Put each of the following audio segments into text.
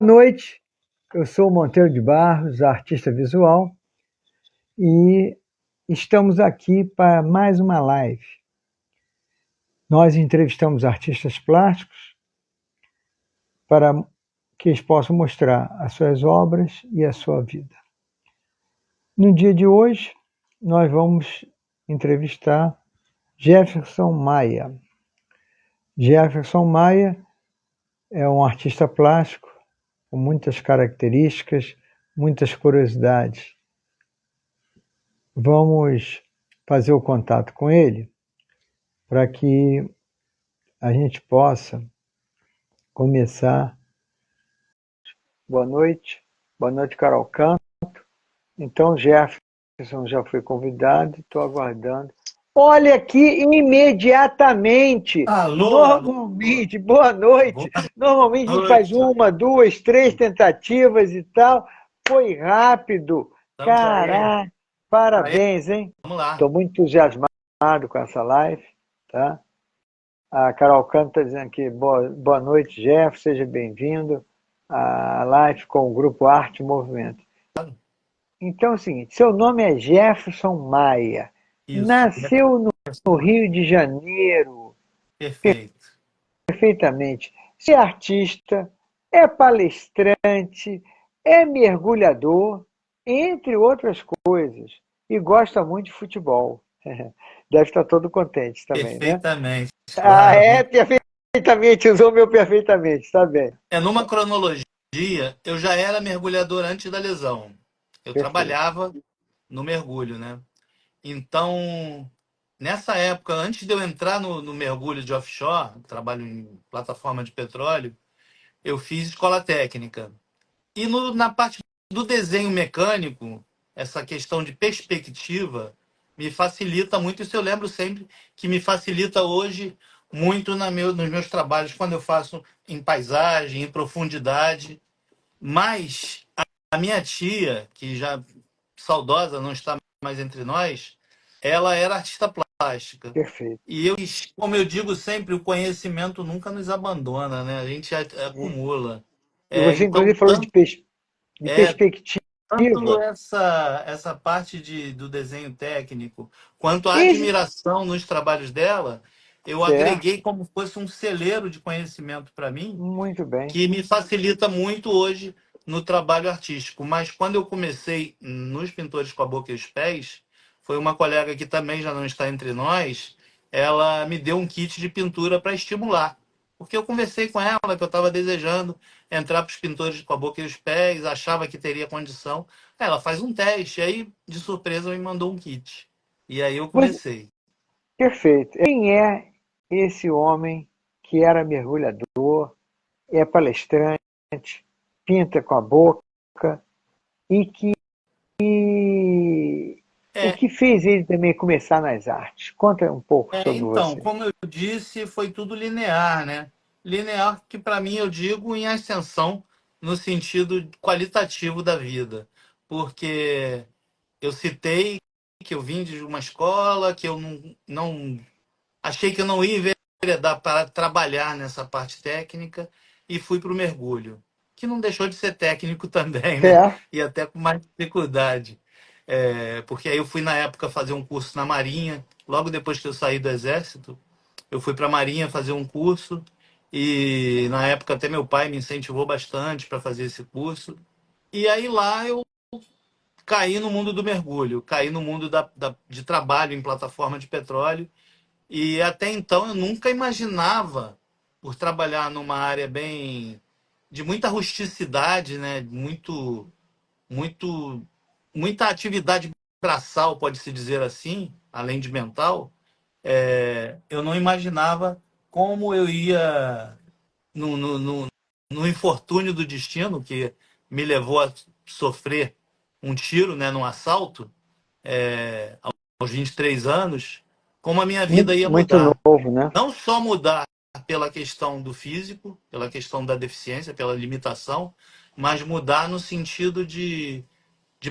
Noite, eu sou o Monteiro de Barros, artista visual, e estamos aqui para mais uma live. Nós entrevistamos artistas plásticos para que eles possam mostrar as suas obras e a sua vida. No dia de hoje, nós vamos entrevistar Jefferson Maia. Jefferson Maia é um artista plástico com muitas características, muitas curiosidades. Vamos fazer o contato com ele para que a gente possa começar. Boa noite, Carol Canto. Então, Jefferson já foi convidado, estou aguardando. Olha aqui imediatamente. Alô, Normalmente, boa noite. Normalmente a gente faz uma, duas, três tentativas e tal. Foi rápido. Caraca, parabéns, hein? Vamos lá. Estou muito entusiasmado com essa live, tá? A Carol Canto está dizendo aqui, boa noite, Jeff, seja bem-vindo à live com o Grupo Arte e Movimento. Então é o seguinte, seu nome é Jefferson Maia, Isso. Nasceu no Rio de Janeiro. Perfeito. Perfeitamente. Você é artista, é palestrante, é mergulhador, entre outras coisas, e gosta muito de futebol. Deve estar todo contente também, Perfeitamente. né? Claro. Perfeitamente, usou o meu perfeitamente, está bem. Numa cronologia, eu já era mergulhador antes da lesão. Eu Perfeito. trabalhava no mergulho, né? Então, nessa época, antes de eu entrar no mergulho de offshore, trabalho em plataforma de petróleo, eu fiz escola técnica. E na parte do desenho mecânico, essa questão de perspectiva me facilita muito. Isso eu lembro sempre que me facilita hoje muito nos meus trabalhos, quando eu faço em paisagem, em profundidade. Mas a minha tia, que já saudosa, não está mais entre nós, ela era artista plástica. Perfeito. E como eu digo sempre, o conhecimento nunca nos abandona, né? A gente acumula. E você, Então, inclusive, falou de perspectiva. tanto essa parte do desenho técnico, quanto a Esse, admiração nos trabalhos dela, eu certo. agreguei como fosse um celeiro de conhecimento para mim, Muito bem. que me facilita muito hoje no trabalho artístico. Mas quando eu comecei nos Pintores com a Boca e os Pés, foi uma colega que também já não está entre nós, ela me deu um kit de pintura para estimular. Porque eu conversei com ela que eu estava desejando entrar para os Pintores com a Boca e os Pés, achava que teria condição. Ela faz um teste, aí de surpresa me mandou um kit. E aí eu comecei. Perfeito. Quem é esse homem que era mergulhador, é palestrante, pinta com a boca e que o que fez ele também começar nas artes? Conta um pouco sobre Então, você. como eu disse, foi tudo linear, né? Linear que para mim eu digo em ascensão no sentido qualitativo da vida, porque eu citei que eu vim de uma escola que eu não achei que eu não ia enveredar para trabalhar nessa parte técnica e fui para o mergulho, que não deixou de ser técnico também, né? E até com mais dificuldade. Porque aí eu fui na época fazer um curso na Marinha, logo depois que eu saí do Exército, eu fui para a Marinha fazer um curso e na época até meu pai me incentivou bastante para fazer esse curso. E aí lá eu caí no mundo do mergulho, caí no mundo de trabalho em plataforma de petróleo. E até então eu nunca imaginava, por trabalhar numa área bem de muita rusticidade, né? Muito, muita atividade braçal, pode-se dizer assim, além de mental. Eu não imaginava como eu ia no infortúnio do destino que me levou a sofrer um tiro, né, num assalto, aos 23 anos, como a minha vida ia Muito mudar. novo, né? Não só mudar pela questão do físico, pela questão da deficiência, pela limitação, mas mudar no sentido de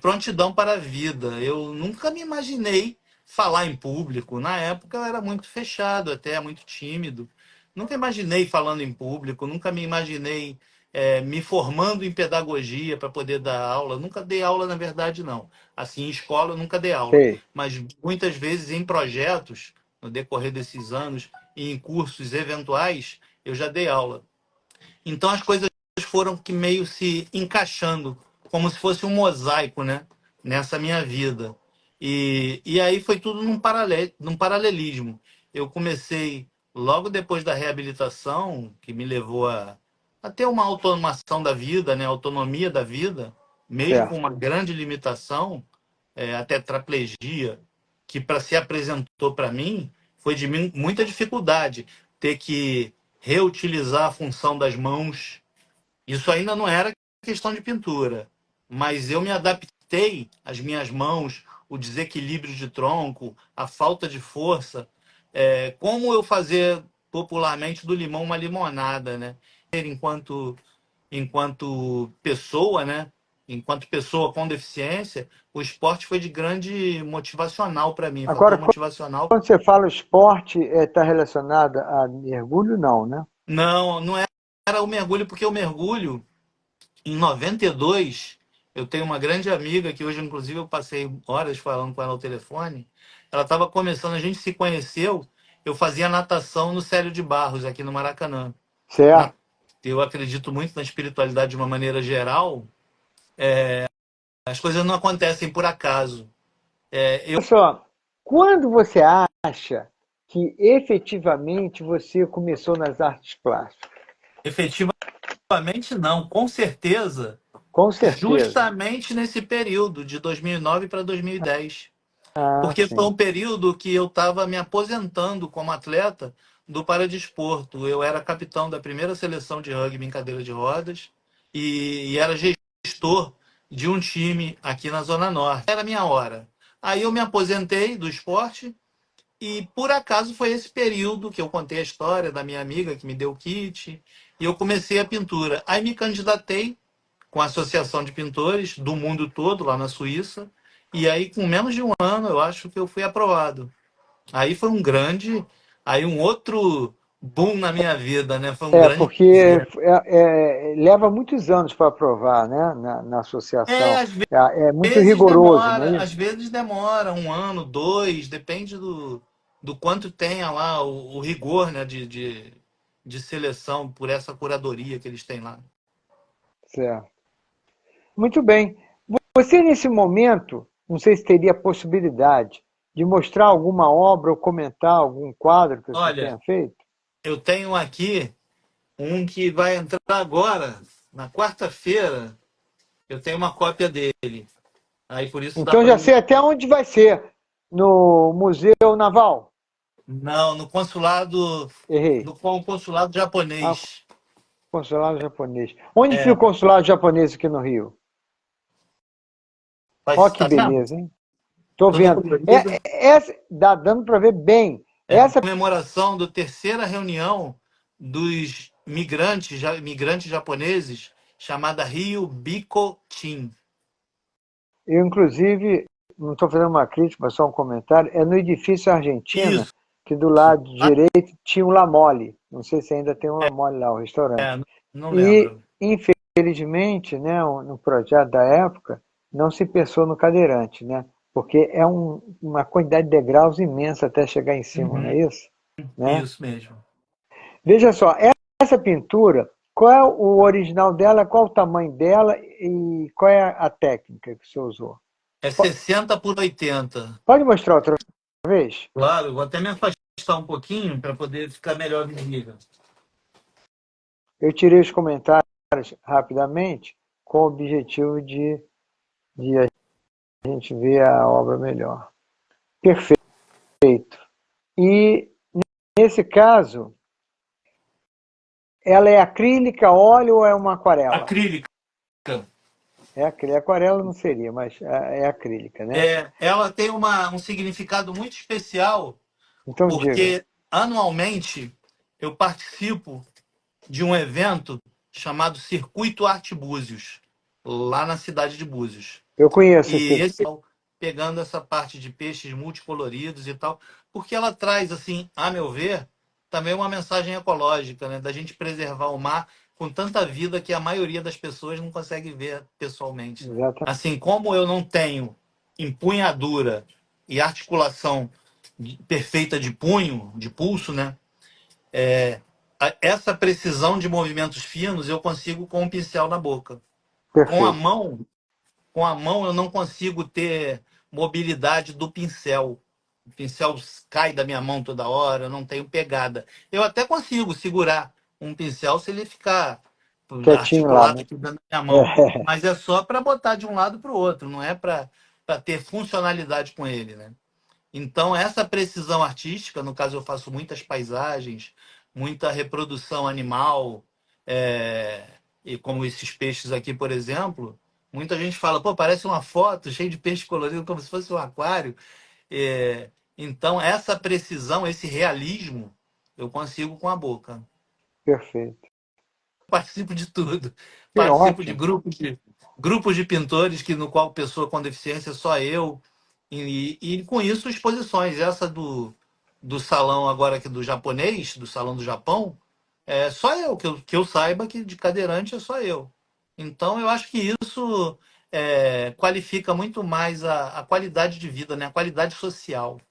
prontidão para a vida. Eu nunca me imaginei falar em público. Na época eu era muito fechado, até muito tímido. Nunca imaginei falando em público, nunca me imaginei me formando em pedagogia para poder dar aula. Nunca dei aula, na verdade, não. Assim, em escola eu nunca dei aula, Sei. mas muitas vezes em projetos, no decorrer desses anos, e em cursos eventuais, eu já dei aula. Então as coisas foram que meio se encaixando, como se fosse um mosaico, né? Nessa minha vida. E aí foi tudo num paralelismo. Eu comecei logo depois da reabilitação, que me levou a ter uma automação da vida, né? Autonomia da vida, mesmo com Certo. uma grande limitação, a tetraplegia, que para se apresentou para mim, foi de muita dificuldade ter que reutilizar a função das mãos. Isso ainda não era questão de pintura, mas eu me adaptei às minhas mãos, o desequilíbrio de tronco, a falta de força, como eu fazer popularmente do limão uma limonada, né? Enquanto pessoa, né? Enquanto pessoa com deficiência, o esporte foi de grande motivacional para mim, fator Agora, motivacional. quando você fala esporte, está relacionado a mergulho, não, né? Não, não era o mergulho, porque o mergulho, em 92, eu tenho uma grande amiga que hoje, inclusive, eu passei horas falando com ela ao telefone. Ela estava começando, a gente se conheceu. Eu fazia natação no Célio de Barros, aqui no Maracanã. Na- Certo. Eu acredito muito na espiritualidade de uma maneira geral. As coisas não acontecem por acaso. Olha só, quando você acha que efetivamente você começou nas artes plásticas? Efetivamente, não. Com certeza, Com certeza. justamente nesse período de 2009 para 2010. Ah, Porque foi sim. um período que eu estava me aposentando como atleta do paradesporto. Eu era capitão da primeira seleção de rugby em cadeira de rodas e era gestor de um time aqui na Zona Norte. Era a minha hora. Aí eu me aposentei do esporte e, por acaso, foi esse período que eu contei a história da minha amiga que me deu o kit e eu comecei a pintura. Aí me candidatei com a Associação de Pintores do mundo todo, lá na Suíça. E aí, com menos de um ano, eu acho que eu fui aprovado. Aí foi um grande, aí um outro boom na minha vida, né? Foi um grande Porque prazer. leva muitos anos para aprovar, né, na associação. Às É muito vezes rigoroso, não demora, é às isso? vezes demora um ano, dois, depende do quanto tenha lá o rigor, né, de seleção por essa curadoria que eles têm lá. Certo. Muito bem. Você, nesse momento, não sei se teria a possibilidade de mostrar alguma obra ou comentar algum quadro que você Olha, tenha feito? eu tenho aqui um que vai entrar agora, na quarta-feira. Eu tenho uma cópia dele. Aí por isso dá Então para já mim. sei até onde vai ser. No Museu Naval. Não, no consulado, Errei. no consulado Ah, japonês. consulado japonês. Onde fica o É, consulado japonês aqui no Rio? Ó que tá vendo? beleza, hein? Tô Toda vendo. colorida. Essa, dá dando para ver bem. Essa Comemoração da terceira reunião dos migrantes japoneses, chamada Rio Bikotin. eu, inclusive, não estou fazendo uma crítica, mas só um comentário, é no edifício Argentina, Isso. que do lado direito tinha um La Mole. Não sei se ainda tem um La Mole lá, o É, restaurante. não E, lembro. infelizmente, né, no projeto da época, não se pensou no cadeirante, né? Porque é uma quantidade de degraus imensa até chegar em cima, não Uhum, é isso? Né? isso mesmo. Veja só, essa pintura, qual é o original dela, qual o tamanho dela e qual é a técnica que você usou? É 60 por 80. Pode mostrar outra vez? Claro, vou até me afastar um pouquinho para poder ficar melhor visível. Eu tirei os comentários rapidamente com o objetivo de a gente ver a obra melhor. Perfeito. E, nesse caso, ela é acrílica, óleo ou é uma aquarela? Acrílica. É acrílica. Aquarela não seria, mas é acrílica, né? Ela tem um significado muito especial, Então diga. porque anualmente eu participo de um evento chamado Circuito Arte Búzios, lá na cidade de Búzios. Eu conheço E esse. esse pegando essa parte de peixes multicoloridos e tal, porque ela traz, assim, a meu ver, também uma mensagem ecológica, né? Da gente preservar o mar com tanta vida que a maioria das pessoas não consegue ver pessoalmente. Exatamente. Assim como eu não tenho empunhadura e articulação perfeita de punho, de pulso, né? Essa precisão de movimentos finos eu consigo com um pincel na boca. Com a Perfeito. mão, com a mão eu não consigo ter mobilidade do pincel. O pincel cai da minha mão toda hora, eu não tenho pegada. Eu até consigo segurar um pincel se ele ficar Quietinho lá, articulado né? aqui dentro da minha mão. É, Mas é só para botar de um lado para o outro, não é para ter funcionalidade com ele, né? Então, essa precisão artística, no caso, eu faço muitas paisagens, muita reprodução animal, é, e como esses peixes aqui, por exemplo, muita gente fala, pô, parece uma foto cheia de peixe colorido, como se fosse um aquário. Então, essa precisão, esse realismo, eu consigo com a boca. perfeito. Participo de tudo. Que Participo de ótimo. grupos de pintores que no qual pessoa com deficiência só eu. E com isso exposições. Essa do salão agora aqui do japonês, do salão do Japão, é só eu que eu saiba que de cadeirante é só eu. Então eu acho que isso qualifica muito mais a qualidade de vida, né? A qualidade social.